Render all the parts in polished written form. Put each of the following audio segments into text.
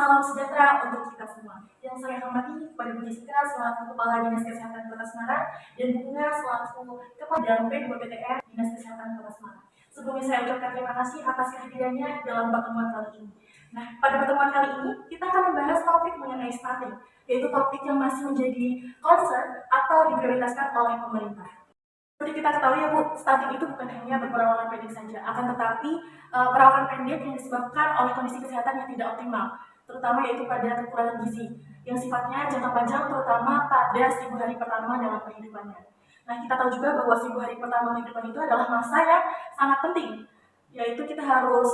Salam sejahtera untuk kita semua. Yang saya hormati kepada Bu Jessica selaku Kepala Dinas Kesehatan Kota Semarang dan Bunga selaku Kepala P2PTN Dinas Kesehatan Kota Semarang. Sebelumnya saya ucapkan terima kasih atas kehadirannya dalam pertemuan kali ini. Nah, pada pertemuan kali ini kita akan membahas topik mengenai stunting, yaitu topik yang masih menjadi concern atau diprioritaskan oleh pemerintah. Seperti kita ketahui ya Bu, stunting itu bukan hanya berperawakan pendek saja, akan tetapi perawakan pendek yang disebabkan oleh kondisi kesehatan yang tidak optimal, terutama yaitu pada kekurangan gizi, yang sifatnya jangka panjang terutama pada 1000 hari pertama dalam kehidupannya. Nah, kita tahu juga bahwa 1000 hari pertama kehidupan itu adalah masa yang sangat penting, yaitu kita harus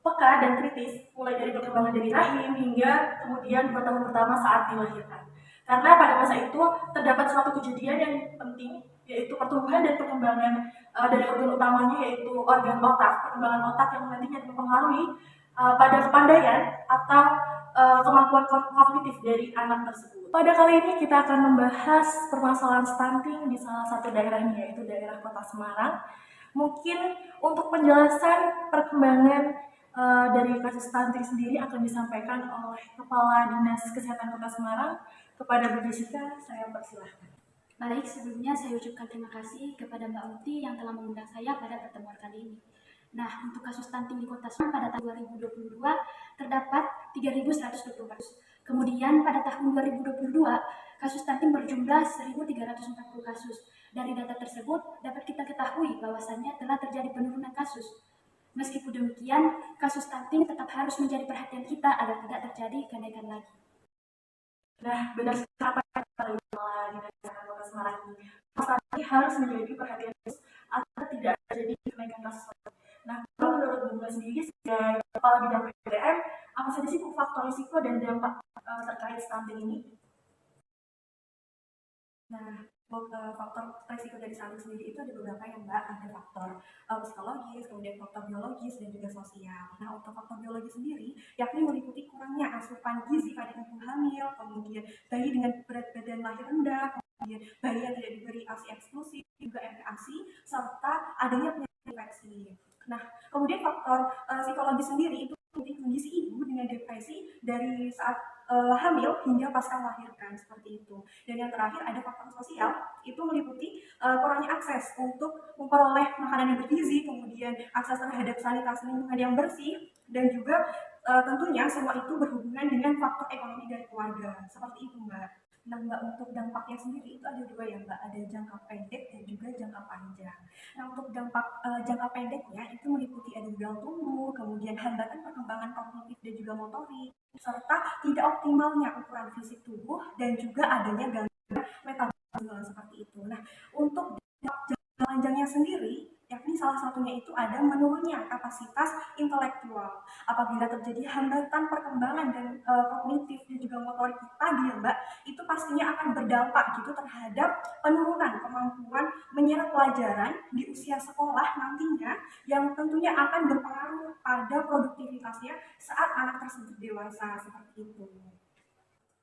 peka dan kritis, mulai dari perkembangan dari rahim hingga kemudian 2 tahun pertama saat dilahirkan. Karena pada masa itu terdapat suatu kejadian yang penting, yaitu pertumbuhan dan perkembangan dari organ utamanya, yaitu organ otak, perkembangan otak yang nantinya mempengaruhi pada kepandaian atau kemampuan kognitif dari anak tersebut. Pada kali ini kita akan membahas permasalahan stunting di salah satu daerahnya, yaitu daerah Kota Semarang. Mungkin untuk penjelasan perkembangan dari kasus stunting sendiri akan disampaikan oleh Kepala Dinas Kesehatan Kota Semarang. Kepada Bu Jessica, saya persilahkan. Baik, sebelumnya saya ucapkan terima kasih kepada Mbak Uti yang telah mengundang saya pada pertemuan kali ini. Nah, untuk kasus stunting di Kota Semarang pada tahun 2022 terdapat 3.120 kasus. Kemudian pada tahun 2022, kasus stunting berjumlah 1.340 kasus. Dari data tersebut dapat kita ketahui bahwasannya telah terjadi penurunan kasus. Meskipun demikian, kasus stunting tetap harus menjadi perhatian kita agar tidak terjadi kenaikan lagi. Nah, benar sekali apa yang Kepala Dinas Kesehatan Kota Semarang ini. Stunting harus menjadi perhatian agar tidak terjadi kenaikan kasus. Nah, kalau menurut Bunga sendiri sebagai Kepala Bidang PDM, apa saja sih faktor risiko dan dampak terkait stunting ini? Nah, faktor risiko dari stunting sendiri itu ada beberapa ya Mbak, ada faktor psikologis, kemudian faktor biologis dan juga sosial. Nah, untuk faktor biologis sendiri, yakni meliputi kurangnya asupan gizi pada ibu hamil, kemudian bayi dengan berat badan lahir rendah, kemudian bayi yang tidak diberi ASI eksklusif, juga MPASI, serta adanya penyakit infeksi. Nah, kemudian faktor psikologis sendiri itu kondisi ibu dengan depresi dari saat hamil hingga pasca melahirkan, seperti itu. Dan yang terakhir ada faktor sosial, itu meliputi kurangnya akses untuk memperoleh makanan yang bergizi, kemudian akses terhadap sanitasi lingkungan yang bersih, dan juga tentunya semua itu berhubungan dengan faktor ekonomi dari keluarga, seperti itu Mbak. Nah Mbak, untuk dampaknya sendiri itu ada dua ya Mbak, ada jangka pendek dan juga jangka panjang. Nah untuk dampak jangka pendeknya itu meliputi ada gagal tumbuh, kemudian hambatan perkembangan kognitif dan juga motorik, serta tidak optimalnya ukuran fisik tubuh dan juga adanya gangguan metabolisme seperti itu. Nah untuk jangka panjangnya sendiri, yakni salah satunya itu ada menurunnya kapasitas intelektual. Apabila terjadi hambatan perkembangan dan kognitif dan juga motorik tadi ya Mbak, itu pastinya akan berdampak gitu terhadap penurunan kemampuan menyerap pelajaran di usia sekolah nantinya, yang tentunya akan berpengaruh pada produktivitasnya saat anak tersebut dewasa, seperti itu.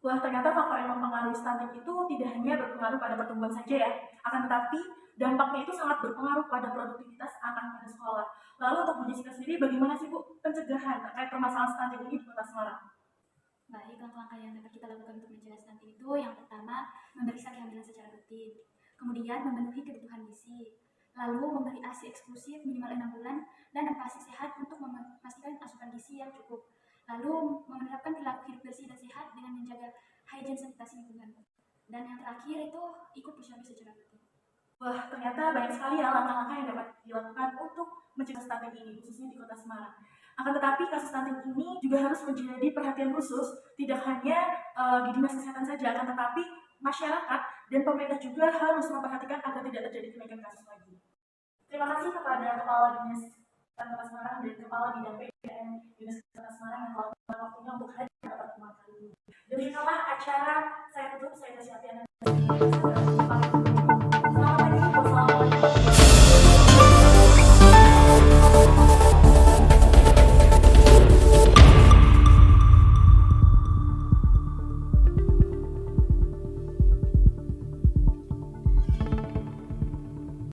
Wah, ternyata faktor yang mempengaruhi stunting itu tidak hanya berpengaruh pada pertumbuhan saja ya, akan tetapi dampaknya itu sangat berpengaruh pada produktivitas anak pada sekolah. Lalu untuk Bu Jessica sendiri, bagaimana sih Bu pencegahan terkait permasalahan stunting ini di Kota Semarang? Baik, langkah-langkah yang dapat kita lakukan untuk mencegah stunting itu yang pertama, memeriksa kehamilan secara rutin. Kemudian memenuhi kebutuhan gizi. Lalu memberi ASI eksklusif minimal 6 bulan dan ASI sehat untuk memastikan asupan gizi yang cukup. Lalu menerapkan perilaku hidup bersih dan sehat dengan menjaga hygiene sanitasi lingkungan. Dan yang terakhir itu ikut posyandu secara rutin. Wah, ternyata banyak sekali ya langkah-langkah yang dapat dilakukan untuk mencegah stunting ini, khususnya di Kota Semarang. Akan tetapi kasus stunting ini juga harus menjadi perhatian khusus, tidak hanya di Dinas Kesehatan saja, akan tetapi masyarakat dan pemerintah juga harus memperhatikan agar tidak terjadi kenaikan kasus lagi. Terima kasih kepada Kepala Dinas Kesehatan Kota Semarang dan Kepala Bidang PDN Dinas Kesehatan Semarang yang telah meluangkan waktunya untuk hadir pada pertemuan kali ini. Demikianlah acara saya tutup, saya Desy Apiana.